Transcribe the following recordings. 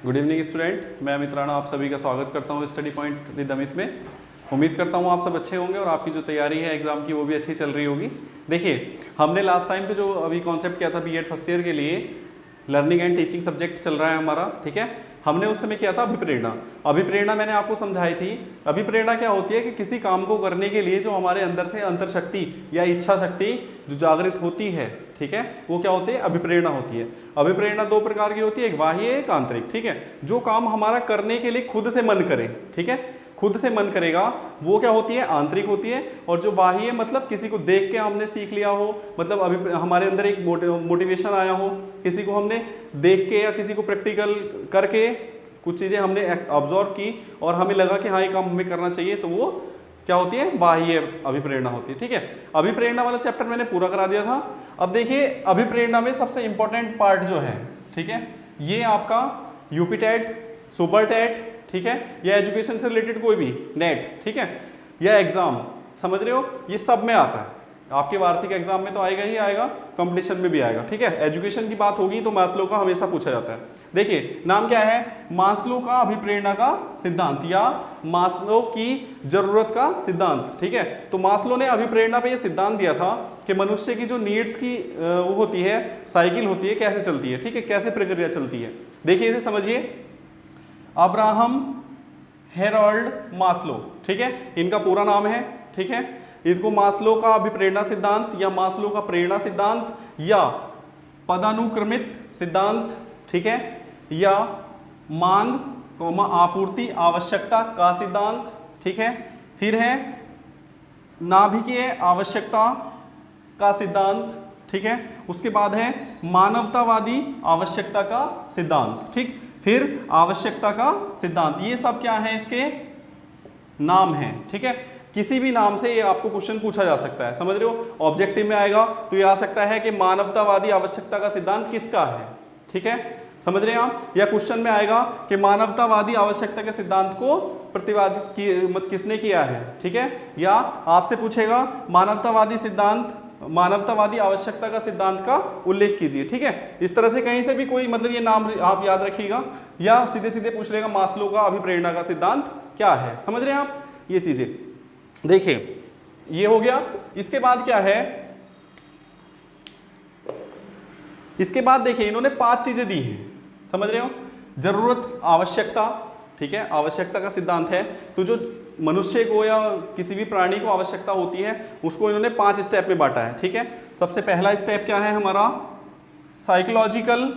Good evening student, मैं अमित राणा आप सभी का स्वागत करता हूँ स्टडी पॉइंट विद अमित में। उम्मीद करता हूँ आप सब अच्छे होंगे और आपकी जो तैयारी है एग्जाम की वो भी अच्छी चल रही होगी। देखिए, हमने लास्ट टाइम पे जो अभी कॉन्सेप्ट किया था बीएड फर्स्ट ईयर के लिए, लर्निंग एंड टीचिंग सब्जेक्ट चल रहा है हमारा, ठीक है। हमने उस समय किया था अभिप्रेरणा। अभिप्रेरणा मैंने आपको समझाई थी। अभिप्रेरणा क्या होती है कि किसी काम को करने के लिए जो हमारे अंदर से अंतर शक्ति या इच्छा शक्ति जो जागृत होती है, ठीक है, वो क्या होती है? अभिप्रेरणा होती है। अभिप्रेरणा दो प्रकार की होती है, एक बाह्य एक आंतरिक, ठीक है। जो काम हमारा करने के लिए खुद से मन करे, ठीक है, खुद से मन करेगा, वो क्या होती है? आंतरिक होती है। और जो बाह्य मतलब किसी को देख के हमने सीख लिया हो, मतलब हमारे अंदर एक मोटिवेशन आया हो, किसी को हमने देख के या किसी को प्रैक्टिकल करके कुछ चीज़ें हमने ऑब्जर्व की और हमें लगा कि हाँ ये काम हमें करना चाहिए, तो वो क्या होती है? बाह्य अभिप्रेरणा होती है, ठीक है। अभिप्रेरणा वाला चैप्टर मैंने पूरा करा दिया था। अब देखिए, अभिप्रेरणा में सबसे इंपॉर्टेंट पार्ट जो है, ठीक है, ये आपका यूपी टेट, सुपर टेट, ठीक है, या एजुकेशन से रिलेटेड कोई भी नेट, ठीक है, या एग्जाम, समझ रहे हो, ये सब में आता है। आपके वार्षिक एग्जाम में तो आएगा ही आएगा, कंपटीशन में भी आएगा, ठीक है। एजुकेशन की बात होगी तो मास्लो का हमेशा पूछा जाता है। देखिए, नाम क्या है? मास्लो का अभिप्रेरणा का सिद्धांत या मास्लो की जरूरत का सिद्धांत, ठीक है। तो मास्लो ने अभिप्रेरणा पे ये सिद्धांत दिया था कि मनुष्य की जो नीड्स की वो होती है, साइकिल होती है, कैसे चलती है, ठीक है, कैसे प्रक्रिया चलती है। देखिए, इसे समझिए, अब्राहम हेरोल्ड मास्लो, ठीक है, इनका पूरा नाम है, ठीक है। इसको मास्लो का अभिप्रेरणा सिद्धांत या मास्लो का प्रेरणा सिद्धांत या पदानुक्रमित सिद्धांत, ठीक है, या मांग आपूर्ति आवश्यकता का सिद्धांत, ठीक है। फिर है नाभिकीय आवश्यकता का सिद्धांत, ठीक है। उसके बाद है मानवतावादी आवश्यकता का सिद्धांत, ठीक। फिर आवश्यकता का सिद्धांत, ये सब क्या है? इसके नाम है, ठीक है। किसी भी नाम से ये आपको क्वेश्चन पूछा जा सकता है, समझ रहे हो। ऑब्जेक्टिव में आएगा तो ये आ सकता है कि मानवतावादी आवश्यकता का सिद्धांत किसका है, ठीक है, समझ रहे हैं आप। या क्वेश्चन में आएगा कि मानवतावादी आवश्यकता के सिद्धांत को प्रतिपादित किसने किया है, ठीक है। या आपसे पूछेगा मानवतावादी सिद्धांत, मानवतावादी आवश्यकता का सिद्धांत का उल्लेख कीजिए, ठीक है। इस तरह से कहीं से भी कोई मतलब ये नाम आप याद रखिएगा, या सीधे सीधे पूछ लेगा मास्लो का अभिप्रेरणा का सिद्धांत क्या है, समझ रहे हैं आप ये चीजें। देखिए, ये हो गया। इसके बाद क्या है? इसके बाद देखिए, इन्होंने 5 चीजें दी हैं, समझ रहे हो। जरूरत, आवश्यकता, ठीक है, आवश्यकता का सिद्धांत है। तो जो मनुष्य को या किसी भी प्राणी को आवश्यकता होती है उसको इन्होंने 5 स्टेप में बांटा है, ठीक है। सबसे पहला स्टेप क्या है हमारा? साइकोलॉजिकल,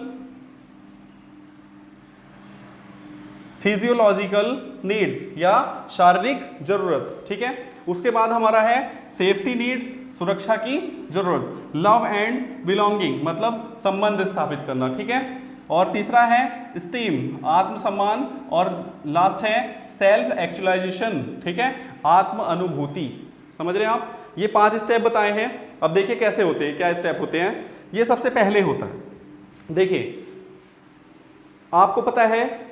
फिजियोलॉजिकल नीड्स या शारीरिक जरूरत, ठीक है। उसके बाद हमारा है सेफ्टी नीड्स, सुरक्षा की जरूरत, लव एंड बिलोंगिंग मतलब संबंध स्थापित करना, ठीक है। और तीसरा है स्टीम, आत्मसम्मान, और लास्ट है सेल्फ एक्चुअलाइजेशन, ठीक है, आत्म अनुभूति, समझ रहे हैं आप। ये 5 स्टेप बताए हैं। अब देखिए कैसे होते हैं, क्या स्टेप होते हैं। ये सबसे पहले होता है, देखिए, आपको पता है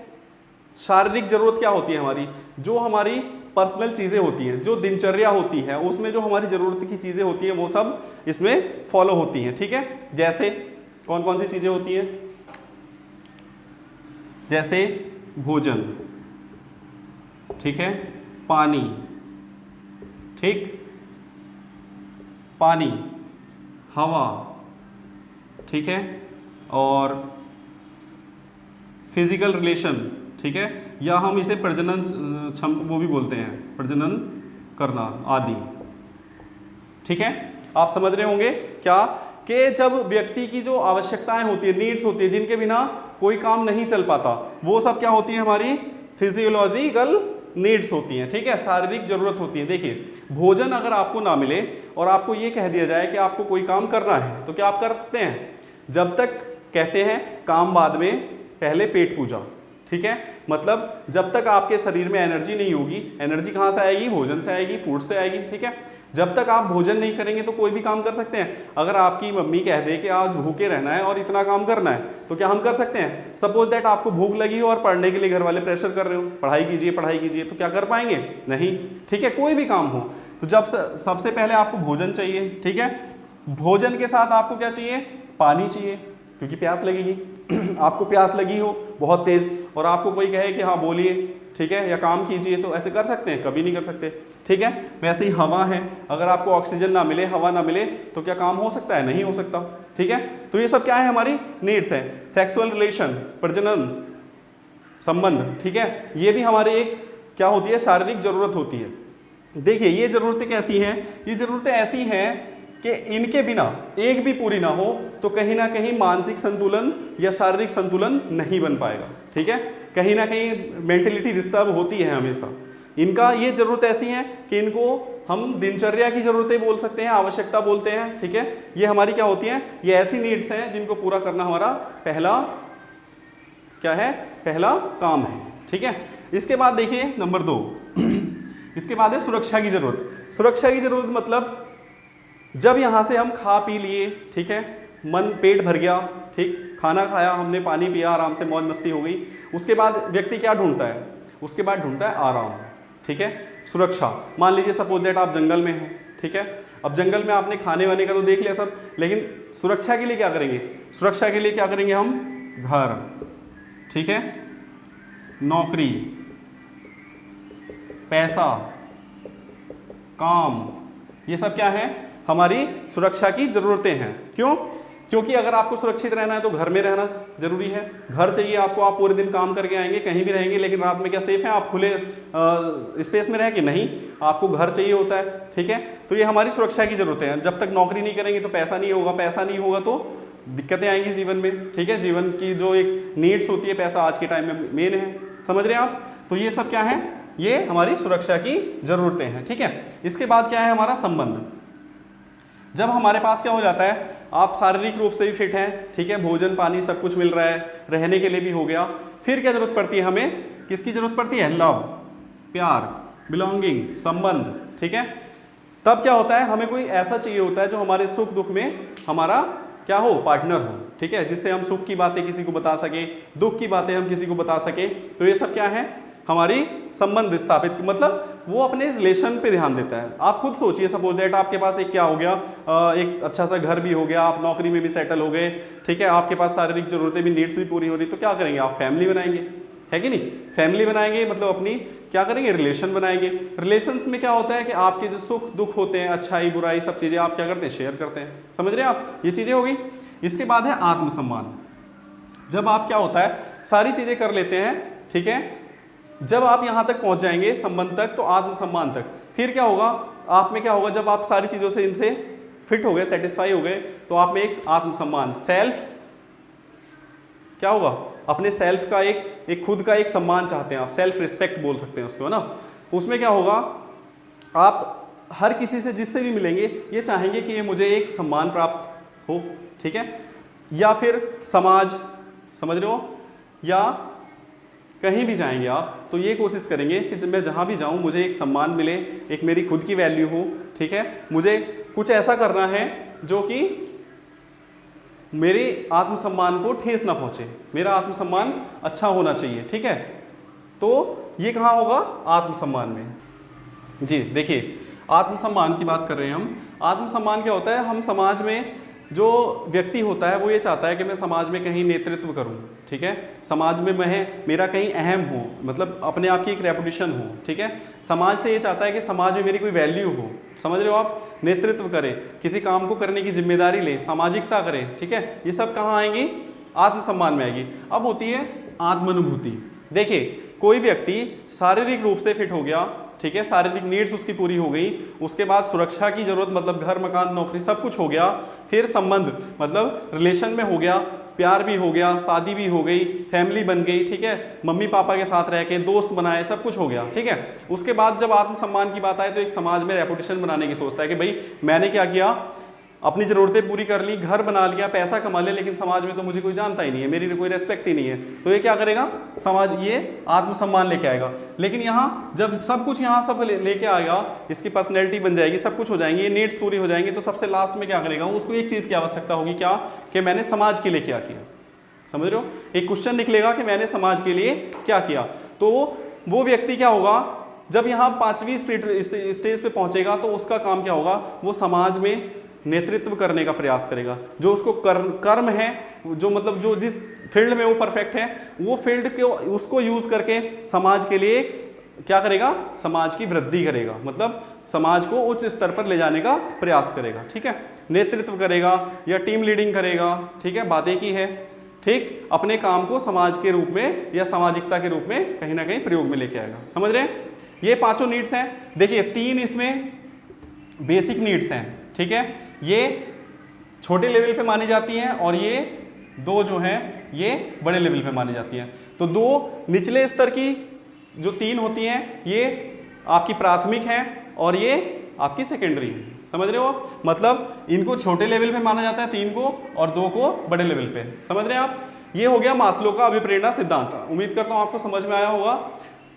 शारीरिक जरूरत क्या होती है हमारी? जो हमारी पर्सनल चीजें होती हैं, जो दिनचर्या होती है, उसमें जो हमारी जरूरत की चीजें होती हैं वो सब इसमें फॉलो होती हैं, ठीक है। जैसे कौन कौन सी चीजें होती हैं? जैसे भोजन, ठीक है, पानी, ठीक, पानी, हवा, ठीक है, और फिजिकल रिलेशन, ठीक है, या हम इसे प्रजनन वो भी बोलते हैं, प्रजनन करना आदि, ठीक है। आप समझ रहे होंगे क्या कि जब व्यक्ति की जो आवश्यकताएं होती है, नीड्स होती है, जिनके बिना कोई काम नहीं चल पाता, वो सब क्या होती है? हमारी फिजियोलॉजिकल नीड्स होती हैं, ठीक है, शारीरिक जरूरत होती है। देखिए, भोजन अगर आपको ना मिले और आपको ये कह दिया जाए कि आपको कोई काम करना है, तो क्या आप कर सकते हैं? जब तक कहते हैं काम बाद में, पहले पेट पूजा, ठीक है। मतलब जब तक आपके शरीर में एनर्जी नहीं होगी, एनर्जी कहाँ से आएगी? भोजन से आएगी, फूड से आएगी, ठीक है। जब तक आप भोजन नहीं करेंगे तो कोई भी काम कर सकते हैं। अगर आपकी मम्मी कह दे कि आज भूखे रहना है और इतना काम करना है, तो क्या हम कर सकते हैं? सपोज दैट आपको भूख लगी हो और पढ़ने के लिए घर वाले प्रेशर कर रहे हो, पढ़ाई कीजिए, तो क्या कर पाएंगे? नहीं, ठीक है। कोई भी काम हो तो जब सबसे पहले आपको भोजन चाहिए, ठीक है। भोजन के साथ आपको क्या चाहिए? पानी चाहिए, क्योंकि प्यास लगेगी। आपको प्यास लगी हो बहुत तेज और आपको कोई कहे कि हाँ बोलिए, ठीक है, या काम कीजिए, तो ऐसे कर सकते हैं? कभी नहीं कर सकते, ठीक है। वैसे ही हवा है, अगर आपको ऑक्सीजन ना मिले, हवा ना मिले, तो क्या काम हो सकता है? नहीं हो सकता, ठीक है। तो ये सब क्या है? हमारी नीड्स है। सेक्सुअल रिलेशन, प्रजनन संबंध, ठीक है, ये भी हमारी एक क्या होती है? शारीरिक जरूरत होती है। देखिए ये जरूरतें कैसी हैं? ये जरूरतें ऐसी हैं कि इनके बिना एक भी पूरी ना हो तो कहीं ना कहीं मानसिक संतुलन या शारीरिक संतुलन नहीं बन पाएगा, ठीक है। कहीं ना कहीं मेंटलिटी डिस्टर्ब होती है हमेशा। इनका ये जरूरत ऐसी है कि इनको हम दिनचर्या की जरूरतें बोल सकते हैं, आवश्यकता बोलते हैं, ठीक है। ये हमारी क्या होती हैं? ये ऐसी नीड्स हैं जिनको पूरा करना हमारा पहला क्या है? पहला काम है, ठीक है। इसके बाद देखिए नंबर 2 इसके बाद है सुरक्षा की जरूरत। सुरक्षा की जरूरत मतलब जब यहाँ से हम खा पी लिए, ठीक है, मन पेट भर गया, ठीक, खाना खाया हमने, पानी पिया, आराम से मौज मस्ती हो गई, उसके बाद व्यक्ति क्या ढूंढता है? उसके बाद ढूंढता है आराम, ठीक है, सुरक्षा। मान लीजिए सपोज दैट आप जंगल में हैं, ठीक है, अब जंगल में आपने खाने वाने का तो देख लिया सब, लेकिन सुरक्षा के लिए क्या करेंगे? सुरक्षा के लिए क्या करेंगे हम? घर, ठीक है, नौकरी, पैसा, काम, ये सब क्या है? हमारी सुरक्षा की जरूरतें हैं। क्यों? क्योंकि अगर आपको सुरक्षित रहना है तो घर में रहना जरूरी है। घर चाहिए आपको, आप पूरे दिन काम करके आएंगे, कहीं भी रहेंगे, लेकिन रात में क्या सेफ है आप खुले स्पेस में रहेंगे? नहीं, आपको घर चाहिए होता है, ठीक है। तो ये हमारी सुरक्षा की जरूरतें हैं। जब तक नौकरी नहीं करेंगे तो पैसा नहीं होगा, पैसा नहीं होगा तो दिक्कतें आएंगी जीवन में, ठीक है। जीवन की जो एक नीड्स होती है, पैसा आज के टाइम में मेन है, समझ रहे हैं आप। तो ये सब क्या है? ये हमारी सुरक्षा की जरूरतें हैं, ठीक है। इसके बाद क्या है? हमारा संबंध। जब हमारे पास क्या हो जाता है? आप शारीरिक रूप से भी फिट हैं, ठीक है, भोजन पानी सब कुछ मिल रहा है, रहने के लिए भी हो गया, फिर क्या जरूरत पड़ती है हमें? किसकी जरूरत पड़ती है? लव, प्यार, बिलोंगिंग, संबंध, ठीक है। तब क्या होता है? हमें कोई ऐसा चाहिए होता है जो हमारे सुख दुख में हमारा क्या हो? पार्टनर हो, ठीक है, जिससे हम सुख की बातें किसी को बता सके, दुख की बातें हम किसी को बता सके। तो ये सब क्या है? हमारी संबंध स्थापित, मतलब वो अपने रिलेशन पे ध्यान देता है। आप खुद सोचिए, सपोज दैट आपके पास एक क्या हो गया? एक अच्छा सा घर भी हो गया, आप नौकरी में भी सेटल हो गए, ठीक है, आपके पास शारीरिक जरूरतें भी, नीड्स भी पूरी हो रही, तो क्या करेंगे आप? फैमिली बनाएंगे, है कि नहीं? फैमिली बनाएंगे मतलब अपनी क्या करेंगे? रिलेशन बनाएंगे। रिलेशंस में क्या होता है कि आपके जो सुख दुख होते हैं, अच्छाई बुराई सब चीज़ें आप क्या करते हैं? शेयर करते हैं, समझ रहे हैं आप? ये चीज़ें हो गई। इसके बाद है आत्मसम्मान। जब आप क्या होता है? सारी चीज़ें कर लेते हैं, ठीक है, जब आप यहाँ तक पहुँच जाएंगे संबंध तक, तो आत्मसम्मान तक, फिर क्या होगा आप में? क्या होगा जब आप सारी चीज़ों से इनसे फिट हो गए, सेटिस्फाई हो गए, तो आप में एक आत्मसम्मान, सेल्फ क्या होगा? अपने सेल्फ का एक खुद का एक सम्मान चाहते हैं आप, सेल्फ रिस्पेक्ट बोल सकते हैं उसको, है ना। उसमें क्या होगा? आप हर किसी से जिससे भी मिलेंगे ये चाहेंगे कि ये मुझे एक सम्मान प्राप्त हो, ठीक है, या फिर समाज, समझ रहे हो, या कहीं भी जाएंगे आप तो ये कोशिश करेंगे कि जब मैं जहाँ भी जाऊँ मुझे एक सम्मान मिले, एक मेरी खुद की वैल्यू हो, ठीक है, मुझे कुछ ऐसा करना है जो कि मेरे आत्मसम्मान को ठेस ना पहुँचे, मेरा आत्मसम्मान अच्छा होना चाहिए, ठीक है। तो ये कहाँ होगा? आत्मसम्मान में। जी देखिए, आत्मसम्मान की बात कर रहे हैं हम। आत्मसम्मान क्या होता है? हम समाज में जो व्यक्ति होता है वो ये चाहता है कि मैं समाज में कहीं नेतृत्व करूं, ठीक है, समाज में मेरा कहीं अहम हो, मतलब अपने आप की एक रेपुटेशन हो, ठीक है। समाज से ये चाहता है कि समाज में मेरी कोई वैल्यू हो, समझ रहे हो आप, नेतृत्व करे, किसी काम को करने की जिम्मेदारी ले, सामाजिकता करे, ठीक है। ये सब कहाँ आएंगी? आत्मसम्मान में आएगी। अब होती है आत्मानुभूति। देखिए, कोई व्यक्ति शारीरिक रूप से फिट हो गया, ठीक है, शारीरिक नीड्स उसकी पूरी हो गई, उसके बाद सुरक्षा की जरूरत मतलब घर मकान नौकरी सब कुछ हो गया, फिर संबंध मतलब रिलेशन में हो गया, प्यार भी हो गया, शादी भी हो गई, फैमिली बन गई, ठीक है, मम्मी पापा के साथ रह के दोस्त बनाए, सब कुछ हो गया, ठीक है। उसके बाद जब आत्मसम्मान की बात आए तो एक समाज में रेपुटेशन बनाने की सोचता है कि भाई मैंने क्या किया, अपनी ज़रूरतें पूरी कर ली, घर बना लिया, पैसा कमा लिया, लेकिन समाज में तो मुझे कोई जानता ही नहीं है, मेरी कोई रेस्पेक्ट ही नहीं है। तो ये क्या करेगा? समाज ये आत्मसम्मान लेके आएगा। लेकिन यहाँ जब सब कुछ यहाँ सब लेके आएगा, इसकी पर्सनैलिटी बन जाएगी, सब कुछ हो जाएंगे, ये नीड्स पूरी हो जाएंगी, तो सबसे लास्ट में क्या करेगा? उसको एक चीज़ की आवश्यकता होगी, क्या? कि मैंने समाज के लिए क्या किया, समझ रहे हो? एक क्वेश्चन निकलेगा कि मैंने समाज के लिए क्या किया। तो वो व्यक्ति क्या होगा? जब यहाँ 5वीं स्टेज पे पहुंचेगा तो उसका काम क्या होगा? वो समाज में नेतृत्व करने का प्रयास करेगा। जो उसको कर्म है, जो मतलब जो जिस फील्ड में वो परफेक्ट है, वो फील्ड को उसको यूज करके समाज के लिए क्या करेगा, समाज की वृद्धि करेगा, मतलब समाज को उच्च स्तर पर ले जाने का प्रयास करेगा। ठीक है, नेतृत्व करेगा या टीम लीडिंग करेगा। ठीक है, बातें की है। ठीक, अपने काम को समाज के रूप में या सामाजिकता के रूप में कहीं ना कहीं प्रयोग में लेके आएगा। समझ रहे हैं? ये पांचों नीड्स हैं। देखिए 3 इसमें बेसिक नीड्स हैं। ठीक है, ये छोटे लेवल पे मानी जाती हैं और ये 2 जो हैं ये बड़े लेवल पे मानी जाती हैं। तो 2 निचले स्तर की जो 3 होती हैं ये आपकी प्राथमिक हैं और ये आपकी सेकेंडरी है। समझ रहे हो? मतलब इनको छोटे लेवल पे माना जाता है 3 को, और 2 को बड़े लेवल पे। समझ रहे हैं आप? ये हो गया मास्लो का अभिप्रेरणा सिद्धांत। उम्मीद करता हूं आपको समझ में आया होगा।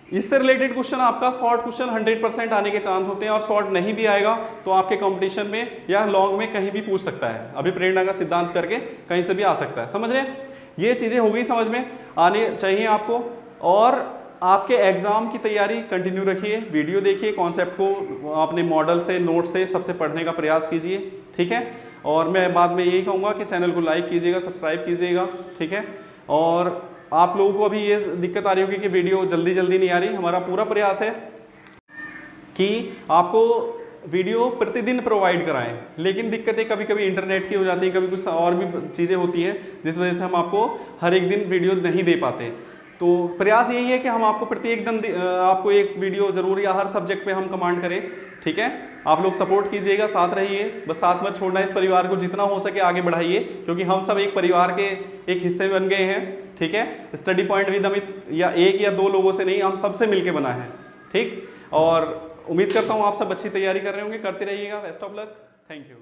इससे रिलेटेड क्वेश्चन आपका शॉर्ट क्वेश्चन 100% आने के चांस होते हैं, और शॉर्ट नहीं भी आएगा तो आपके कंपटीशन में या लॉन्ग में कहीं भी पूछ सकता है। अभिप्रेरणा का सिद्धांत करके कहीं से भी आ सकता है। समझ रहे हैं? ये चीजें हो गई, समझ में आने चाहिए आपको। और आपके एग्जाम की तैयारी कंटिन्यू रखिए, वीडियो देखिए, कॉन्सेप्ट को अपने मॉडल से, नोट से सबसे पढ़ने का प्रयास कीजिए। ठीक है, और मैं बाद में यही कहूँगा कि चैनल को लाइक कीजिएगा, सब्सक्राइब कीजिएगा। ठीक है, और आप लोगों को अभी ये दिक्कत आ रही होगी कि वीडियो जल्दी नहीं आ रही। हमारा पूरा प्रयास है कि आपको वीडियो प्रतिदिन प्रोवाइड कराएं, लेकिन दिक्कतें कभी कभी इंटरनेट की हो जाती हैं, कभी कुछ और भी चीज़ें होती हैं जिस वजह से हम आपको हर एक दिन वीडियो नहीं दे पाते। तो प्रयास यही है कि हम आपको प्रत्येक दिन आपको एक वीडियो जरूर, या हर सब्जेक्ट पे हम कमांड करें। ठीक है, आप लोग सपोर्ट कीजिएगा, साथ रहिए, बस साथ मत छोड़ना। इस परिवार को जितना हो सके आगे बढ़ाइए, क्योंकि हम सब एक परिवार के एक हिस्से बन गए हैं। ठीक है, स्टडी पॉइंट विद अमित या 1 या 2 लोगों से नहीं, हम सबसे मिलके बना है। ठीक, और उम्मीद करता हूँ आप सब अच्छी तैयारी कर रहे होंगे, करते रहिएगा। Best of luck, thank you.